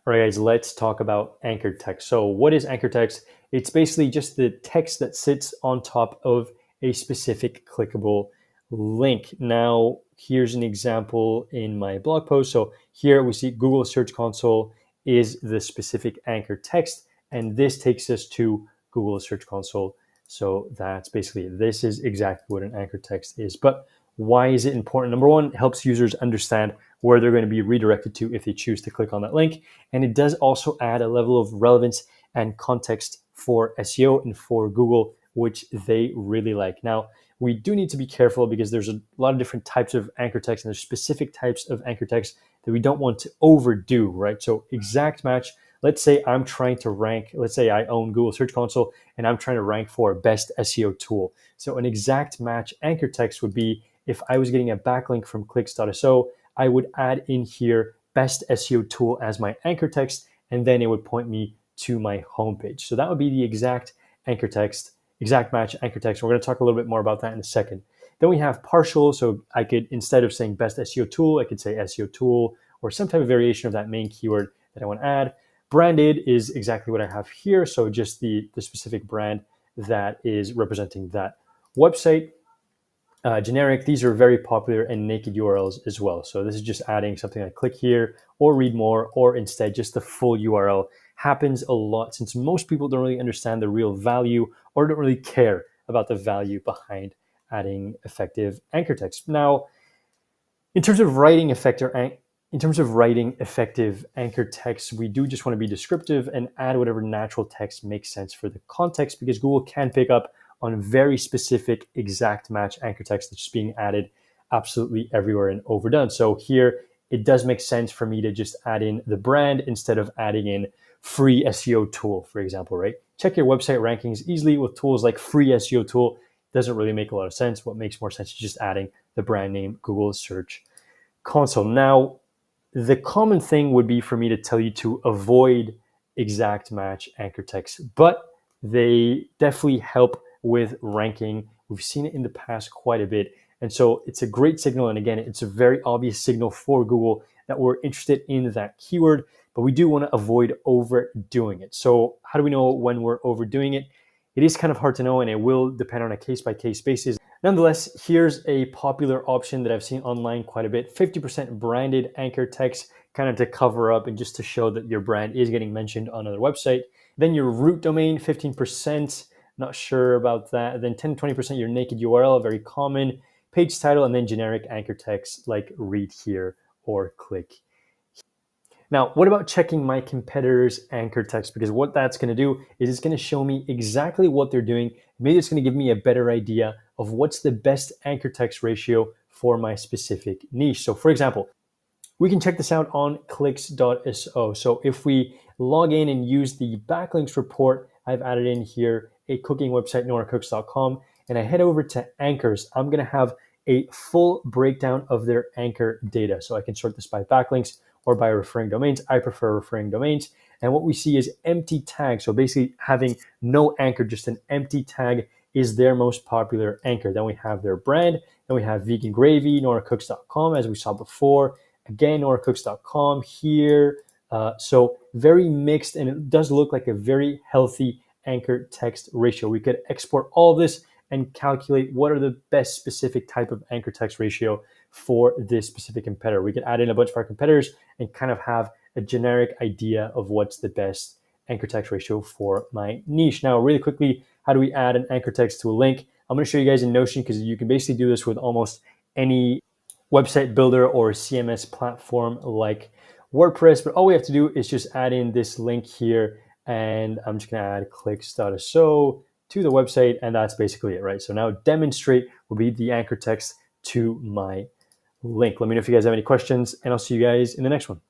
All right, guys, let's talk about anchor text. So what is anchor text? It's basically just the text that sits on top of a specific clickable link. Now, here's an example in my blog post. So here we see Google Search Console is the specific anchor text, and this takes us to Google Search Console. So that's basically it. This is exactly what an anchor text is. But why is it important? Number one, it helps users understand where they're going to be redirected to if they choose to click on that link. And it does also add a level of relevance and context for SEO and for Google, which they really like. Now, we do need to be careful because there's a lot of different types of anchor text and there's specific types of anchor text that we don't want to overdo, right? So exact match, let's say I'm trying to rank, let's say I own Google Search Console and I'm trying to rank for best SEO tool. So an exact match anchor text would be if I was getting a backlink from clicks.so, I would add in here best SEO tool as my anchor text, and then it would point me to my homepage. So that would be the exact anchor text, exact match anchor text. We're going to talk a little bit more about that in a second. Then we have partial. So I could, instead of saying best SEO tool, I could say SEO tool or some type of variation of that main keyword that I want to add. Branded is exactly what I have here. So just the specific brand that is representing that website. Generic, these are very popular, and naked URLs as well. So this is just adding something like click here or read more, or instead just the full URL. Happens a lot since most people don't really understand the real value or don't really care about the value behind adding effective anchor text. Now, in terms of writing effective anchor text, we do just want to be descriptive and add whatever natural text makes sense for the context, because Google can pick up on very specific exact match anchor text that's just being added absolutely everywhere and overdone. So here, it does make sense for me to just add in the brand instead of adding in free SEO tool, for example, right? Check your website rankings easily with tools like free SEO tool. Doesn't really make a lot of sense. What makes more sense is just adding the brand name Google Search Console. Now, the common thing would be for me to tell you to avoid exact match anchor text, but they definitely help with ranking. We've seen it in the past quite a bit. And so it's a great signal. And again, it's a very obvious signal for Google that we're interested in that keyword, but we do want to avoid overdoing it. So how do we know when we're overdoing it? It is kind of hard to know, and it will depend on a case-by-case basis. Nonetheless, here's a popular option that I've seen online quite a bit, 50% branded anchor text, kind of to cover up and just to show that your brand is getting mentioned on another website. Then your root domain, 15%. Not sure about that. Then 10-20% your naked URL, very common. Page title, and then generic anchor text like read here or click. Now, what about checking my competitors' anchor text? Because what that's going to do is it's going to show me exactly what they're doing. Maybe it's going to give me a better idea of what's the best anchor text ratio for my specific niche. So for example, we can check this out on clicks.so. So if we log in and use the backlinks report, I've added in here a cooking website, noracooks.com, and I head over to anchors. I'm going to have a full breakdown of their anchor data. So I can sort this by backlinks or by referring domains. I prefer referring domains. And what we see is empty tags. So basically having no anchor, just an empty tag is their most popular anchor. Then we have their brand. Then we have vegan gravy, noracooks.com, as we saw before. Again, noracooks.com here. So very mixed, and it does look like a very healthy anchor text ratio. We could export all of this and calculate what are the best specific type of anchor text ratio for this specific competitor. We could add in a bunch of our competitors and kind of have a generic idea of what's the best anchor text ratio for my niche. Now, really quickly, how do we add an anchor text to a link? I'm going to show you guys in Notion, because you can basically do this with almost any website builder or CMS platform like WordPress, but all we have to do is just add in this link here, and I'm just going to add clicks.so to the website, and that's basically it, right? So now demonstrate will be the anchor text to my link. Let me know if you guys have any questions, and I'll see you guys in the next one.